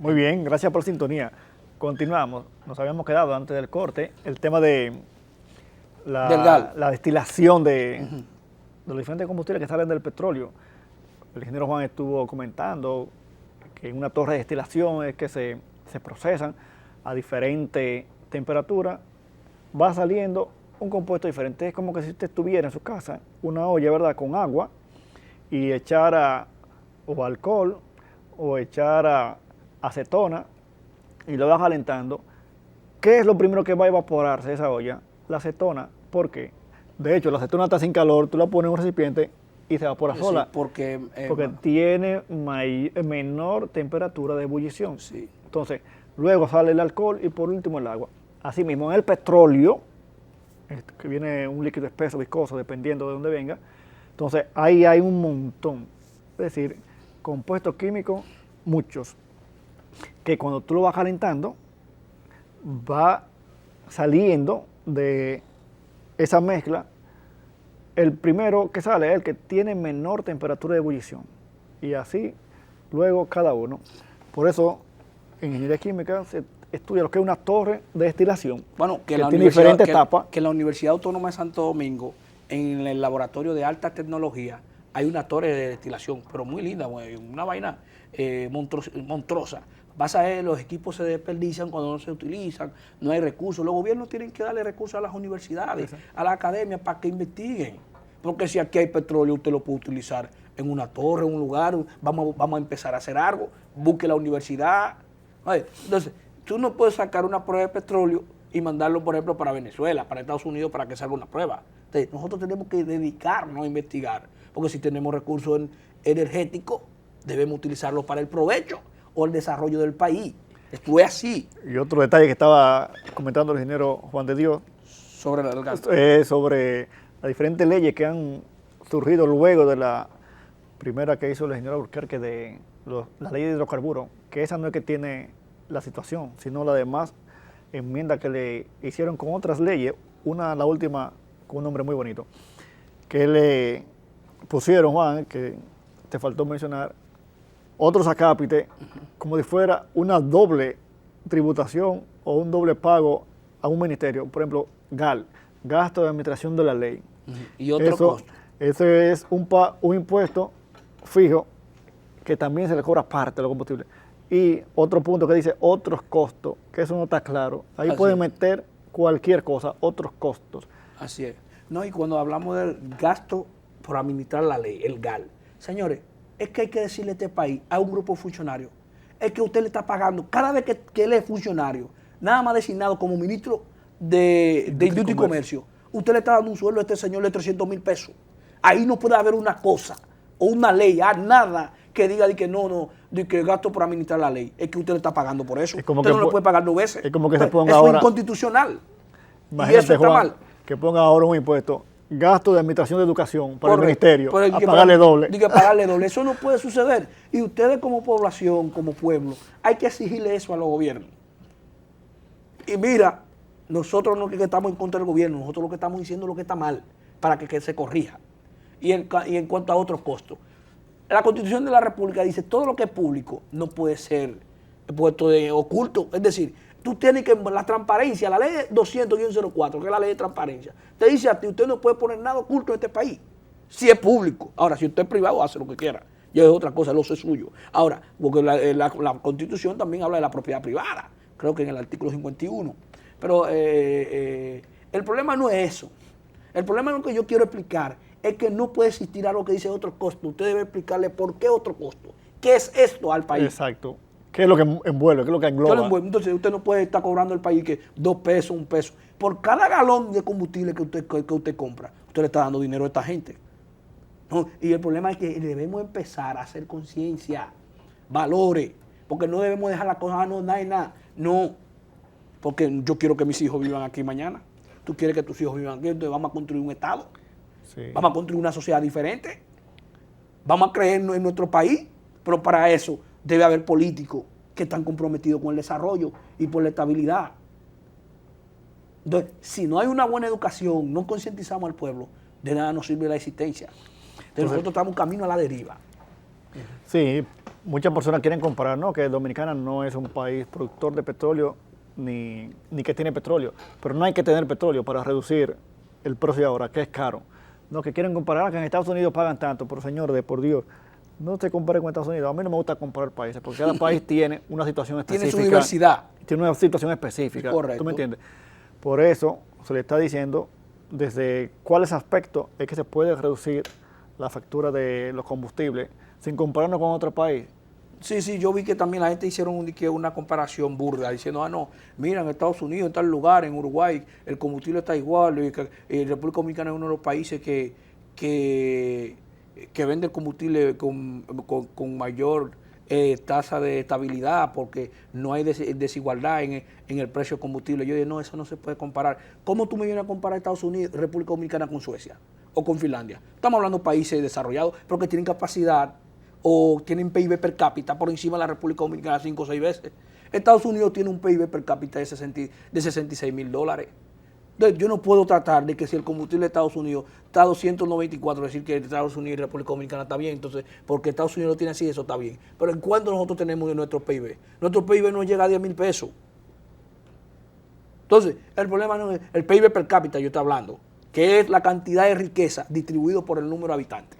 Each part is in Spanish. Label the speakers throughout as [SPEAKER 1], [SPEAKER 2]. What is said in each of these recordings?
[SPEAKER 1] Muy bien, gracias por la sintonía. Continuamos. Nos habíamos quedado antes del corte el tema de
[SPEAKER 2] Del GAL.
[SPEAKER 1] la destilación de los diferentes combustibles que salen del petróleo. El ingeniero Juan estuvo comentando que en una torre de destilación es que se procesan a diferente temperatura, va saliendo un compuesto diferente. Es como que si usted tuviera en su casa una olla, ¿verdad?, con agua y echara o alcohol o echara acetona y lo va calentando. ¿Qué es lo primero que va a evaporarse de esa olla? La acetona. ¿Por qué? De hecho, la acetona está sin calor, tú la pones en un recipiente y se evapora sola.
[SPEAKER 2] Sí, porque
[SPEAKER 1] tiene menor temperatura de ebullición.
[SPEAKER 2] Sí.
[SPEAKER 1] Entonces, luego sale el alcohol y por último el agua. Asimismo, en el petróleo, que viene un líquido espeso, viscoso, dependiendo de dónde venga, entonces ahí hay un montón. Es decir, compuestos químicos, muchos, que cuando tú lo vas calentando, va saliendo de esa mezcla. El primero que sale es el que tiene menor temperatura de ebullición. Y así, luego cada uno. Por eso, en ingeniería química se estudia lo que es una torre de destilación.
[SPEAKER 2] Bueno, que
[SPEAKER 1] tiene diferentes etapas.
[SPEAKER 2] Que en la Universidad Autónoma de Santo Domingo, en el laboratorio de alta tecnología, hay una torre de destilación, pero muy linda, una vaina monstruosa. Vas a ver, los equipos se desperdician cuando no se utilizan, no hay recursos. Los gobiernos tienen que darle recursos a las universidades, a la academia, para que investiguen. Porque si aquí hay petróleo, usted lo puede utilizar en una torre, en un lugar, vamos a empezar a hacer algo, busque la universidad. Entonces, tú no puedes sacar una prueba de petróleo y mandarlo, por ejemplo, para Venezuela, para Estados Unidos, para que salga una prueba. Entonces, nosotros tenemos que dedicarnos a investigar, porque si tenemos recursos energéticos, debemos utilizarlos para el provecho o el desarrollo del país. Esto es así.
[SPEAKER 1] Y otro detalle que estaba comentando el ingeniero Juan de Dios
[SPEAKER 2] sobre el gas.
[SPEAKER 1] Sobre las diferentes leyes que han surgido luego de la primera que hizo el ingeniero Alburquerque de la ley de hidrocarburos, que esa no es que tiene la situación, sino la demás enmienda que le hicieron con otras leyes, la última con un nombre muy bonito, que le pusieron, Juan, que te faltó mencionar, otros acápites, como si fuera una doble tributación o un doble pago a un ministerio. Por ejemplo, GAL, gasto de administración de la ley.
[SPEAKER 2] Y otro costo.
[SPEAKER 1] Ese es un impuesto fijo que también se le cobra parte de los combustibles. Y otro punto que dice otros costos, que eso no está claro. Ahí pueden meter cualquier cosa, otros costos.
[SPEAKER 2] Así es. No, y cuando hablamos del gasto por administrar la ley, el GAL, señores, es que hay que decirle a este país, a un grupo de funcionarios, es que usted le está pagando, cada vez que él es funcionario, nada más designado como ministro de Industria y Comercio, usted le está dando un sueldo a este señor de 300,000 pesos. Ahí no puede haber una cosa o una ley, nada que diga de que no, de que gasto por administrar la ley. Es que usted le está pagando por eso. Usted no le puede pagar 2 veces.
[SPEAKER 1] Es como que se ponga
[SPEAKER 2] eso
[SPEAKER 1] ahora,
[SPEAKER 2] es inconstitucional.
[SPEAKER 1] Imagínate,
[SPEAKER 2] y eso está
[SPEAKER 1] Juan,
[SPEAKER 2] mal.
[SPEAKER 1] Que ponga ahora un impuesto, gasto de administración de educación para el ministerio, a pagarle doble.
[SPEAKER 2] Diga pagarle doble. Eso no puede suceder. Y ustedes como población, como pueblo, hay que exigirle eso a los gobiernos. Y mira, nosotros no que estamos en contra del gobierno, nosotros lo que estamos diciendo es lo que está mal, para que se corrija. Y en cuanto a otros costos, la Constitución de la República dice todo lo que es público no puede ser puesto de oculto. Es decir, tú tienes que, la transparencia, la ley 200-04, que es la ley de transparencia, te dice a ti, usted no puede poner nada oculto en este país, si es público. Ahora, si usted es privado, hace lo que quiera. Ya es otra cosa, lo es suyo. Ahora, porque la Constitución también habla de la propiedad privada, creo que en el artículo 51. Pero el problema no es eso. El problema es lo que yo quiero explicar, es que no puede existir algo que dice otro costo. Usted debe explicarle por qué otro costo. ¿Qué es esto al país?
[SPEAKER 1] Exacto. ¿Qué es lo que envuelve? ¿Qué es lo que engloba?
[SPEAKER 2] Entonces usted no puede estar cobrando al país que 2 pesos, 1 peso. Por cada galón de combustible que usted compra, usted le está dando dinero a esta gente. ¿No? Y el problema es que debemos empezar a hacer conciencia, valores, porque no debemos dejar las cosas, nada. No, porque yo quiero que mis hijos vivan aquí mañana. Tú quieres que tus hijos vivan aquí, entonces vamos a construir un Estado. Sí. Vamos a construir una sociedad diferente. Vamos a creer en nuestro país, pero para eso debe haber políticos que están comprometidos con el desarrollo y por la estabilidad. Entonces, si no hay una buena educación, no concientizamos al pueblo, de nada nos sirve la existencia. Entonces, nosotros estamos camino a la deriva.
[SPEAKER 1] Sí, muchas personas quieren comparar, ¿no? Que Dominicana no es un país productor de petróleo ni que tiene petróleo, pero no hay que tener petróleo para reducir el precio ahora, que es caro. No, que quieren comparar que en Estados Unidos pagan tanto, pero señor, de por Dios, no se compare con Estados Unidos. A mí no me gusta comparar países, porque cada país tiene una situación específica.
[SPEAKER 2] Tiene su diversidad.
[SPEAKER 1] Tiene una situación específica.
[SPEAKER 2] Correcto.
[SPEAKER 1] ¿Tú me entiendes? Por eso se le está diciendo desde cuáles aspectos es que se puede reducir la factura de los combustibles sin compararnos con otro país.
[SPEAKER 2] Sí, yo vi que también la gente hicieron una comparación burda, diciendo, no, mira, en Estados Unidos, en tal lugar, en Uruguay, el combustible está igual, y República Dominicana es uno de los países que vende el combustible con mayor tasa de estabilidad, porque no hay desigualdad en el precio del combustible. Yo dije, no, eso no se puede comparar. ¿Cómo tú me vienes a comparar Estados Unidos, República Dominicana con Suecia o con Finlandia? Estamos hablando de países desarrollados, pero que tienen capacidad o tienen PIB per cápita por encima de la República Dominicana 5 o 6 veces. Estados Unidos tiene un PIB per cápita de $66,000. Entonces, yo no puedo tratar de que si el combustible de Estados Unidos está a 294, decir que Estados Unidos y República Dominicana está bien, entonces, porque Estados Unidos lo tiene así, eso está bien. Pero ¿en cuánto nosotros tenemos de nuestro PIB? Nuestro PIB no llega a 10,000 pesos. Entonces, el problema no es el PIB per cápita, yo estoy hablando, que es la cantidad de riqueza distribuido por el número de habitantes.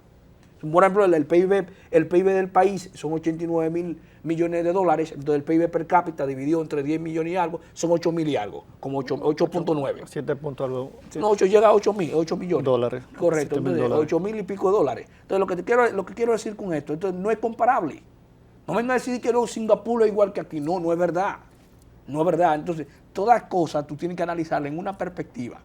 [SPEAKER 2] Por ejemplo, el PIB del país son 89,000 millones de dólares, entonces el PIB per cápita dividido entre 10 millones y algo, son 8,000 y algo, como 8.9.
[SPEAKER 1] 7 puntos algo.
[SPEAKER 2] No, 8 llega a 8 millones.
[SPEAKER 1] Dólares.
[SPEAKER 2] Correcto, entonces 8,000 y pico de dólares. Entonces lo que quiero decir con esto, entonces no es comparable. No me van a decir que no, Singapur es igual que aquí, no es verdad. No es verdad. Entonces, todas cosas tú tienes que analizarlas en una perspectiva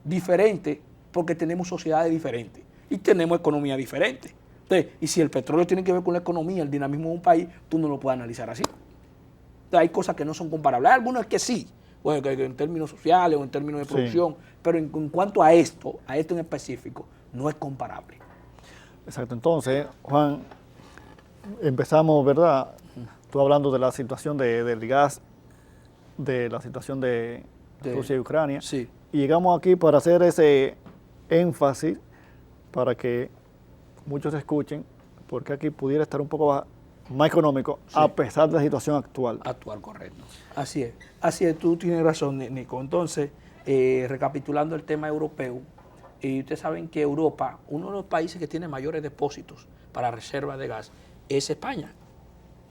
[SPEAKER 2] diferente, porque tenemos sociedades diferentes y tenemos economía diferente. Entonces, y si el petróleo tiene que ver con la economía, el dinamismo de un país, tú no lo puedes analizar así. Entonces, hay cosas que no son comparables. Hay algunas que sí, bueno, que en términos sociales o en términos de producción, sí, pero en cuanto a esto en específico, no es comparable.
[SPEAKER 1] Exacto. Entonces, Juan, empezamos, ¿verdad? Tú hablando de la situación del gas, de la situación de Rusia y Ucrania.
[SPEAKER 2] Sí.
[SPEAKER 1] Y llegamos aquí para hacer ese énfasis para que muchos escuchen, porque aquí pudiera estar un poco más económico, sí, a pesar de la situación actual.
[SPEAKER 2] Actual, correcto. Así es, tú tienes razón, Nico. Entonces, recapitulando el tema europeo, y ustedes saben que Europa, uno de los países que tiene mayores depósitos para reserva de gas, es España.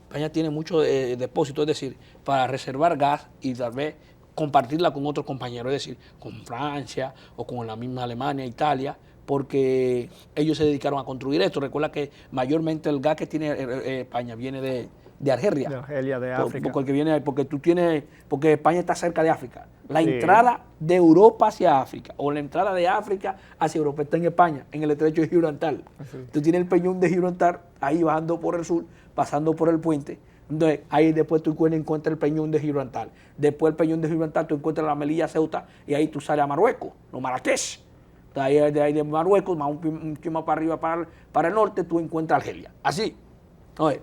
[SPEAKER 2] España tiene muchos depósitos, es decir, para reservar gas y tal vez compartirla con otros compañeros, es decir, con Francia o con la misma Alemania, Italia, porque ellos se dedicaron a construir esto. Recuerda que mayormente el gas que tiene España viene de Argelia.
[SPEAKER 1] De Argelia, de África.
[SPEAKER 2] Porque España está cerca de África. La
[SPEAKER 1] sí,
[SPEAKER 2] entrada de Europa hacia África o la entrada de África hacia Europa está en España, en el estrecho de Gibraltar. Sí. Tú tienes el peñón de Gibraltar ahí bajando por el sur, pasando por el puente. Entonces, ahí después tú encuentras el peñón de Gibraltar. Después del peñón de Gibraltar tú encuentras la Melilla Ceuta y ahí tú sales a Marruecos, los Marrakech. De ahí de Marruecos, más un poquito más para arriba, para el norte, tú encuentras Argelia. Así. Entonces,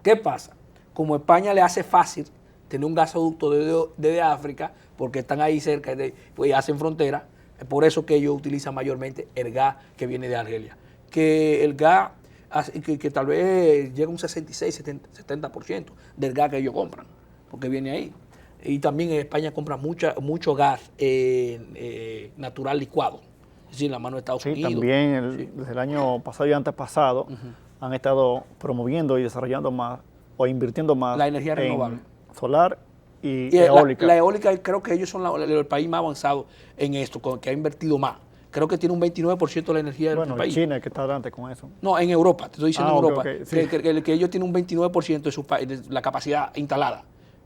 [SPEAKER 2] ¿qué pasa? Como a España le hace fácil tener un gasoducto desde África, porque están ahí cerca, pues hacen frontera, es por eso que ellos utilizan mayormente el gas que viene de Argelia. Que el gas, que tal vez llega a un 66, 70% del gas que ellos compran, porque viene ahí. Y también en España compra mucho gas natural licuado, es decir, la mano de Estados Unidos.
[SPEAKER 1] También desde el año pasado y antepasado han estado promoviendo y desarrollando más o invirtiendo más
[SPEAKER 2] la energía renovable,
[SPEAKER 1] solar y eólica.
[SPEAKER 2] La eólica, creo que ellos son el país más avanzado en esto, que ha invertido más. Creo que tiene un 29% de la energía del país.
[SPEAKER 1] China es que está adelante con eso.
[SPEAKER 2] No, en Europa, te estoy diciendo en Europa,
[SPEAKER 1] okay, sí,
[SPEAKER 2] que ellos tienen un 29% de la capacidad instalada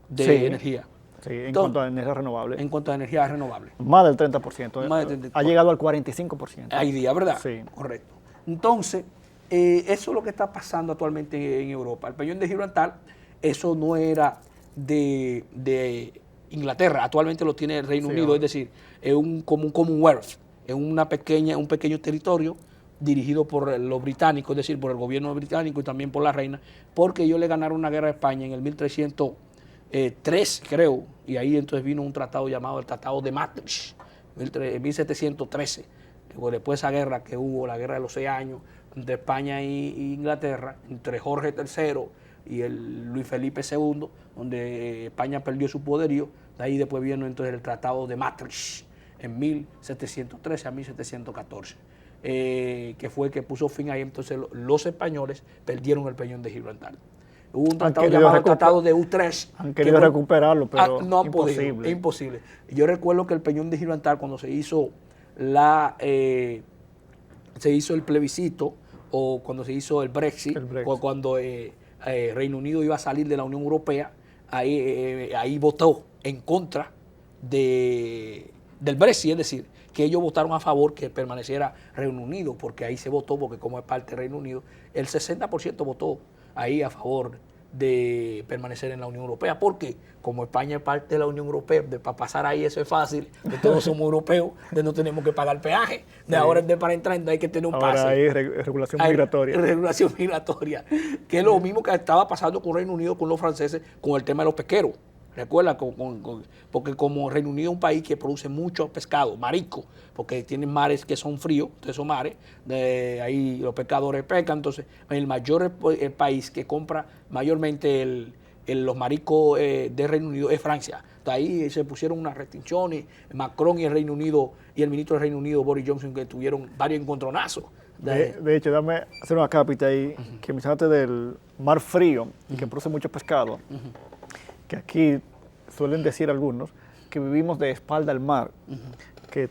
[SPEAKER 2] de energía.
[SPEAKER 1] Sí, en cuanto a energía renovable.
[SPEAKER 2] En cuanto a energía renovable.
[SPEAKER 1] Más del 30%.
[SPEAKER 2] Más del 30%.
[SPEAKER 1] Ha llegado al 45%.
[SPEAKER 2] Hay días, ¿verdad?
[SPEAKER 1] Sí.
[SPEAKER 2] Correcto. Entonces, eso es lo que está pasando actualmente en Europa. El peñón de Gibraltar, eso no era de Inglaterra, actualmente lo tiene el Reino Unido, es decir, es como un Commonwealth, es un pequeño territorio dirigido por los británicos, es decir, por el gobierno británico y también por la reina, porque ellos le ganaron una guerra a España en el 1303, creo, y ahí entonces vino un tratado llamado el Tratado de Maastricht, en 1713, que después de esa guerra que hubo, la guerra de los 6 años, entre España y Inglaterra, entre Jorge III y el Luis Felipe II, donde España perdió su poderío. De ahí después vino entonces el Tratado de Maastricht en 1713 a 1714, que fue el que puso fin ahí. Entonces los españoles perdieron el peñón de Gibraltar. Hubo un tratado llamado el Tratado de Utrecht.
[SPEAKER 1] Han querido recuperarlo, pero
[SPEAKER 2] no han
[SPEAKER 1] imposible.
[SPEAKER 2] podido, es imposible. Yo recuerdo que el peñón de Gibraltar, cuando se hizo el plebiscito, o cuando se hizo el Brexit, o cuando Reino Unido iba a salir de la Unión Europea, ahí votó en contra del Brexit, es decir, que ellos votaron a favor que permaneciera Reino Unido, porque ahí se votó, porque como es parte del Reino Unido, el 60% votó ahí a favor de permanecer en la Unión Europea, porque como España es parte de la Unión Europea, para pasar ahí eso es fácil, de todos somos europeos, de no tenemos que pagar peaje, de ahora para entrar no hay que tener un pase.
[SPEAKER 1] Ahora hay regulación migratoria.
[SPEAKER 2] Regulación migratoria, que es lo mismo que estaba pasando con Reino Unido, con los franceses, con el tema de los pesqueros. Recuerda, porque como Reino Unido es un país que produce mucho pescado, marisco, porque tienen mares que son fríos, de esos mares, ahí los pescadores pescan, entonces el mayor el país que compra mayormente los mariscos de Reino Unido es Francia. Entonces ahí se pusieron unas restricciones, Macron y el Reino Unido, y el ministro del Reino Unido, Boris Johnson, que tuvieron varios encontronazos.
[SPEAKER 1] De hecho, dame hacer una cápita ahí, que mencionaste del mar frío, que produce mucho pescado. Que aquí suelen decir algunos que vivimos de espalda al mar, que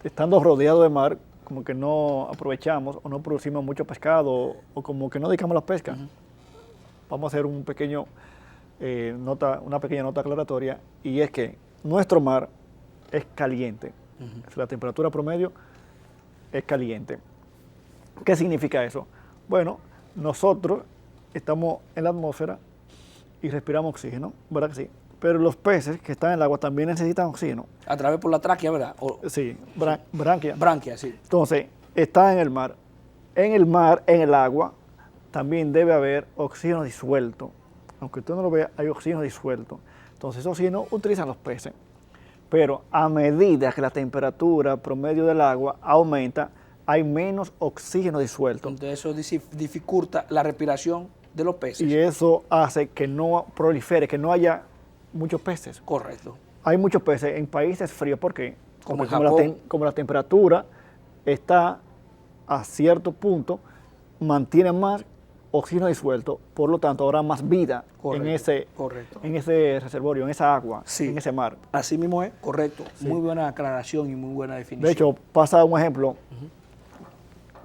[SPEAKER 1] estando rodeado de mar, como que no aprovechamos o no producimos mucho pescado o como que no dedicamos a la pesca. Vamos a hacer una pequeña nota aclaratoria, y es que nuestro mar es caliente. La temperatura promedio es caliente. ¿Qué significa eso? Bueno, nosotros estamos en la atmósfera y respiramos oxígeno, ¿verdad que sí? Pero los peces que están en el agua también necesitan oxígeno.
[SPEAKER 2] A través por la tráquea, ¿verdad?
[SPEAKER 1] Sí, branquia.
[SPEAKER 2] Branquia, sí.
[SPEAKER 1] Entonces, está en el mar. En el mar, en el agua, también debe haber oxígeno disuelto. Aunque usted no lo vea, hay oxígeno disuelto. Entonces, ese oxígeno utilizan los peces. Pero a medida que la temperatura promedio del agua aumenta, hay menos oxígeno disuelto.
[SPEAKER 2] Entonces, eso dificulta la respiración de los peces.
[SPEAKER 1] Y eso hace que no prolifere, que no haya muchos peces.
[SPEAKER 2] Correcto.
[SPEAKER 1] Hay muchos peces en países fríos. ¿Por qué?
[SPEAKER 2] Como
[SPEAKER 1] Como la temperatura está a cierto punto, mantiene más oxígeno disuelto, por lo tanto habrá más vida en ese reservorio, en esa agua,
[SPEAKER 2] sí,
[SPEAKER 1] en ese mar.
[SPEAKER 2] Así mismo es, correcto. Sí. Muy buena aclaración y muy buena definición.
[SPEAKER 1] De hecho, pasa un ejemplo,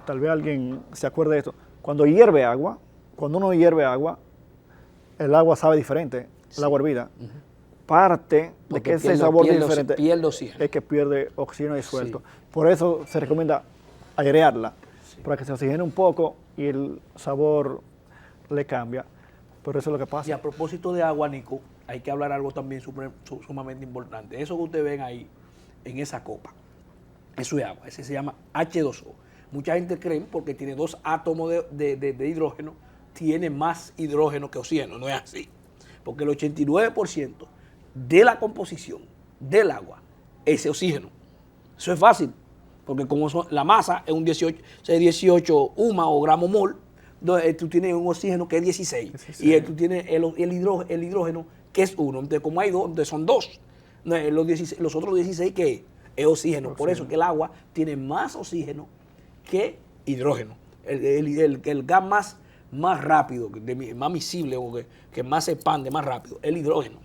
[SPEAKER 1] tal vez alguien se acuerde de esto. Cuando uno hierve agua, el agua sabe diferente, el agua hervida. Parte de que ese sabor diferente es que pierde oxígeno disuelto. Sí. Por eso se recomienda airearla, para que se oxigene un poco y el sabor le cambia. Por eso es lo que pasa.
[SPEAKER 2] Y a propósito de agua, Nico, hay que hablar algo también sumamente importante. Eso que ustedes ven ahí, en esa copa, eso es agua, ese se llama H2O. Mucha gente cree, porque tiene 2 átomos de hidrógeno, tiene más hidrógeno que oxígeno. No es así. Porque el 89% de la composición del agua es oxígeno. Eso es fácil, porque como la masa es un 18 UMA o gramo mol, tú tienes un oxígeno que es 16. Y tú tienes el hidrógeno que es 1. Entonces, como hay 2, entonces son 2. Los otros 16 que es oxígeno. Por eso que el agua tiene más oxígeno que hidrógeno. El gas más rápido, más visible, o que más se expande más rápido, el hidrógeno.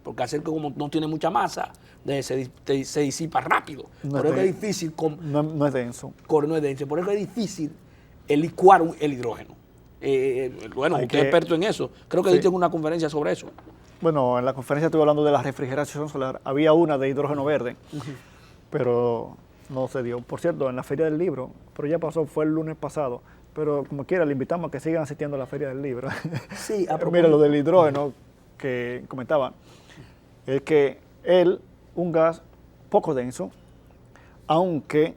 [SPEAKER 2] Porque hacer que como no tiene mucha masa, se disipa rápido. Por eso es difícil.
[SPEAKER 1] No es denso.
[SPEAKER 2] No es denso. Por eso es difícil licuar el hidrógeno. Bueno, usted es experto en eso. Creo que diste una conferencia sobre eso.
[SPEAKER 1] Bueno, en la conferencia estuve hablando de la refrigeración solar. Había una de hidrógeno verde, pero no se dio. Por cierto, en la Feria del Libro, pero ya pasó, fue el lunes pasado. Pero como quiera, le invitamos a que sigan asistiendo a la Feria del Libro.
[SPEAKER 2] Sí, a propósito.
[SPEAKER 1] Mira, lo del hidrógeno que comentaba, es que un gas poco denso, aunque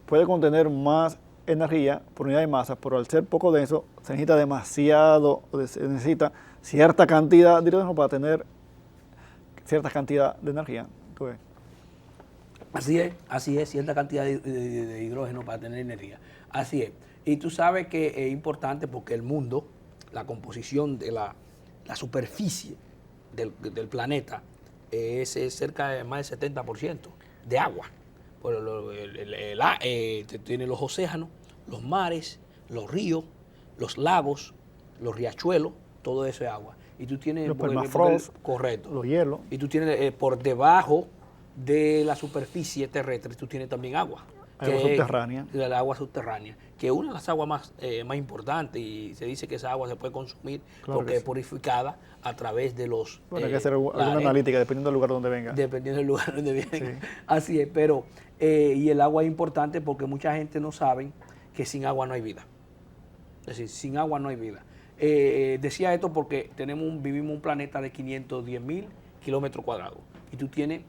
[SPEAKER 1] puede contener más energía por unidad de masa, pero al ser poco denso se necesita cierta cantidad de hidrógeno para tener cierta cantidad de energía. Entonces,
[SPEAKER 2] así es, cierta cantidad de hidrógeno para tener energía. Así es. Y tú sabes que es importante porque el mundo, la composición de la superficie del planeta es cerca de más del 70% de agua. Pues tiene los océanos, los mares, los ríos, los lagos, los riachuelos, todo eso es agua. Y tú tienes
[SPEAKER 1] los permafrost,
[SPEAKER 2] correcto,
[SPEAKER 1] los hielos.
[SPEAKER 2] Y tú tienes por debajo de la superficie terrestre, tú tienes también agua.
[SPEAKER 1] Agua subterránea.
[SPEAKER 2] El agua subterránea, que es una de las aguas más importantes, y se dice que esa agua se puede consumir porque es purificada a través de los...
[SPEAKER 1] Bueno, hay que hacer alguna analítica dependiendo del lugar donde venga.
[SPEAKER 2] Dependiendo del lugar donde venga.
[SPEAKER 1] Sí.
[SPEAKER 2] Así es, pero y el agua es importante porque mucha gente no sabe que sin agua no hay vida. Es decir, sin agua no hay vida. Decía esto porque vivimos un planeta de 510.000 kilómetros cuadrados y tú tienes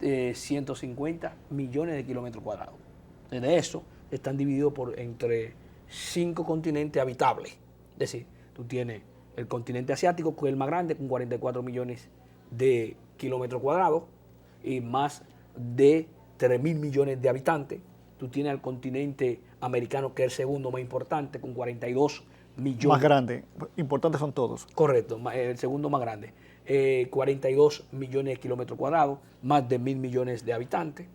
[SPEAKER 2] 150 millones de kilómetros cuadrados. De eso están divididos entre 5 continentes habitables. Es decir, tú tienes el continente asiático, que es el más grande, con 44 millones de kilómetros cuadrados y más de 3.000 millones de habitantes. Tú tienes el continente americano, que es el segundo más importante, con 42 millones.
[SPEAKER 1] Más grande, importantes son todos.
[SPEAKER 2] Correcto, el segundo más grande. 42 millones de kilómetros cuadrados, más de 1.000 millones de habitantes.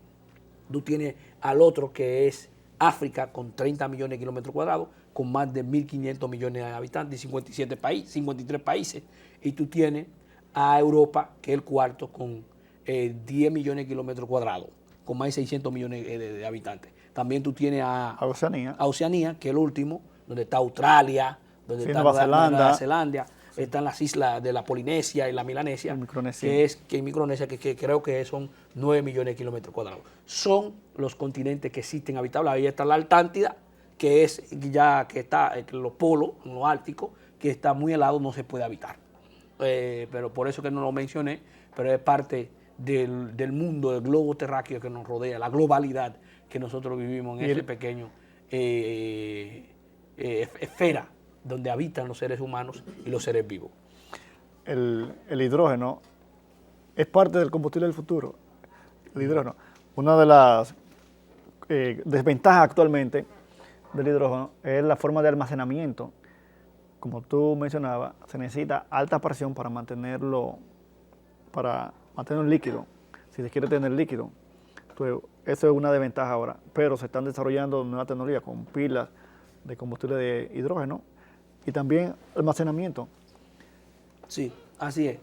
[SPEAKER 2] Tú tienes al otro, que es África, con 30 millones de kilómetros cuadrados, con más de 1.500 millones de habitantes y 53 países. Y tú tienes a Europa, que es el cuarto, con 10 millones de kilómetros cuadrados, con más de 600 millones de habitantes. También tú tienes a Oceanía, que es el último, donde está Australia, donde está Nueva Zelanda. Están las islas de la Polinesia y la Micronesia, que creo que son 9 millones de kilómetros cuadrados. Son los continentes que existen habitables. Ahí está la Antártida, que está los polos, los árticos, que está muy helado, no se puede habitar. Pero por eso que no lo mencioné, pero es parte del mundo, del globo terráqueo que nos rodea, la globalidad que nosotros vivimos en ese pequeño esfera donde habitan los seres humanos y los seres vivos.
[SPEAKER 1] El hidrógeno es parte del combustible del futuro. El hidrógeno. Una de las desventajas actualmente del hidrógeno es la forma de almacenamiento. Como tú mencionabas, se necesita alta presión para mantenerlo líquido, si se quiere tener líquido. Entonces, eso es una desventaja ahora, pero se están desarrollando nuevas tecnologías con pilas de combustible de hidrógeno y también almacenamiento.
[SPEAKER 2] Sí, así es,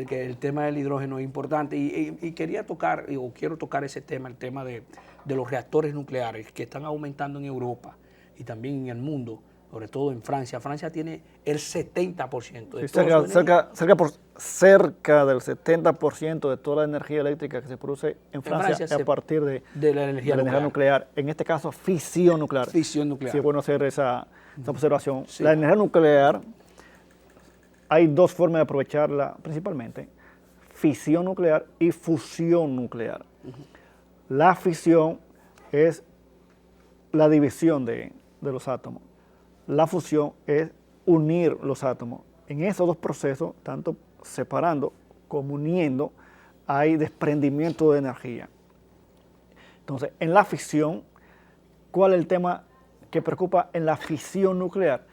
[SPEAKER 2] que el tema del hidrógeno es importante y quiero tocar ese tema, el tema de los reactores nucleares que están aumentando en Europa y también en el mundo, sobre todo en Francia. Francia tiene el 70% de
[SPEAKER 1] cerca del 70% de toda la energía eléctrica que se produce en Francia es a partir de la energía nuclear. En este caso, fisión nuclear.
[SPEAKER 2] Fisión nuclear.
[SPEAKER 1] Sí, es bueno hacer esa observación. Sí. La energía nuclear, hay dos formas de aprovecharla principalmente: fisión nuclear y fusión nuclear. La fisión es la división de los átomos. La fusión es unir los átomos. En esos dos procesos, tanto separando como uniendo, hay desprendimiento de energía. Entonces, en la fisión, ¿cuál es el tema que preocupa en la fisión nuclear?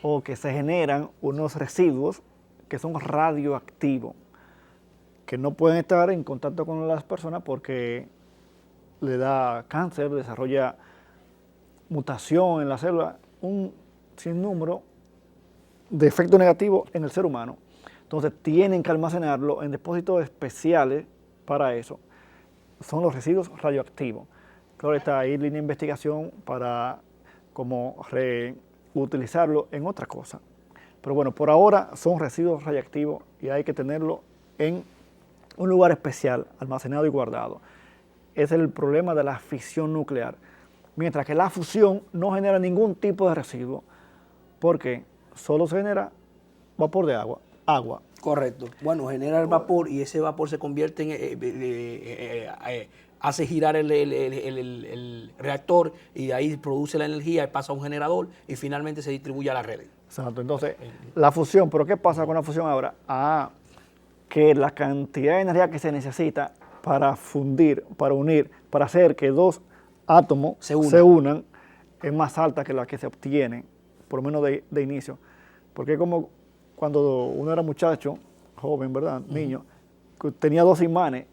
[SPEAKER 1] O que se generan unos residuos que son radioactivos, que no pueden estar en contacto con las personas porque le da cáncer, desarrolla mutación en la célula, un sinnúmero de efectos negativos en el ser humano. Entonces tienen que almacenarlo en depósitos especiales para eso. Son los residuos radioactivos. Claro, está ahí línea de investigación para cómo reutilizarlo en otra cosa. Pero bueno, por ahora son residuos radioactivos y hay que tenerlo en un lugar especial, almacenado y guardado. Es el problema de la fisión nuclear. Mientras que la fusión no genera ningún tipo de residuo, porque solo se genera vapor de agua.
[SPEAKER 2] Correcto. Bueno, genera el vapor y ese vapor se convierte hace girar el reactor y de ahí produce la energía y pasa a un generador y finalmente se distribuye a la red.
[SPEAKER 1] Exacto. Entonces, la fusión, ¿pero qué pasa con la fusión ahora? Que la cantidad de energía que se necesita para fundir, para unir, para hacer que dos átomos se unan, es más alta que la que se obtiene, por lo menos de inicio. Porque es como cuando uno era muchacho, joven, ¿verdad? Niño, que tenía dos imanes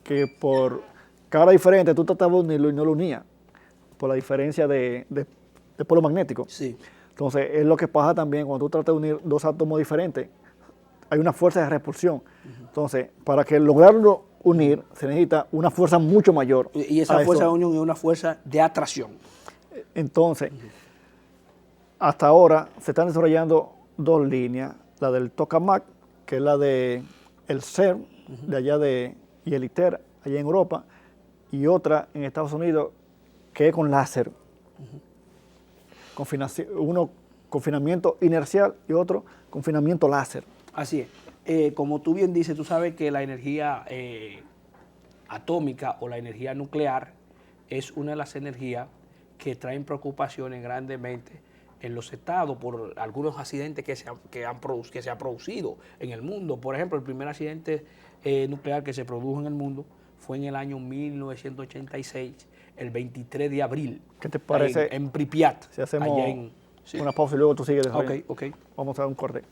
[SPEAKER 1] que por cara diferente tú tratabas de unirlo y no lo unías, por la diferencia de polo magnético.
[SPEAKER 2] Sí.
[SPEAKER 1] Entonces, es lo que pasa también cuando tú tratas de unir dos átomos diferentes, hay una fuerza de repulsión. Entonces, para que lograrlo unir, se necesita una fuerza mucho mayor.
[SPEAKER 2] Y esa fuerza de unión es una fuerza de atracción.
[SPEAKER 1] Entonces, hasta ahora se están desarrollando dos líneas, la del tokamak, que es la de el CERN, de allá y el ITER, allá en Europa, y otra en Estados Unidos, que es con láser. Uno confinamiento inercial y otro confinamiento láser.
[SPEAKER 2] Así es. Como tú bien dices, tú sabes que la energía atómica o la energía nuclear es una de las energías que traen preocupaciones grandemente en los estados por algunos accidentes que se han producido en el mundo. Por ejemplo, el primer accidente nuclear que se produjo en el mundo fue en el año 1986, el 23 de abril.
[SPEAKER 1] ¿Qué te parece
[SPEAKER 2] en Pripyat.
[SPEAKER 1] si hacemos una pausa y luego tú sigues?
[SPEAKER 2] Ok.
[SPEAKER 1] Vamos a dar un corte.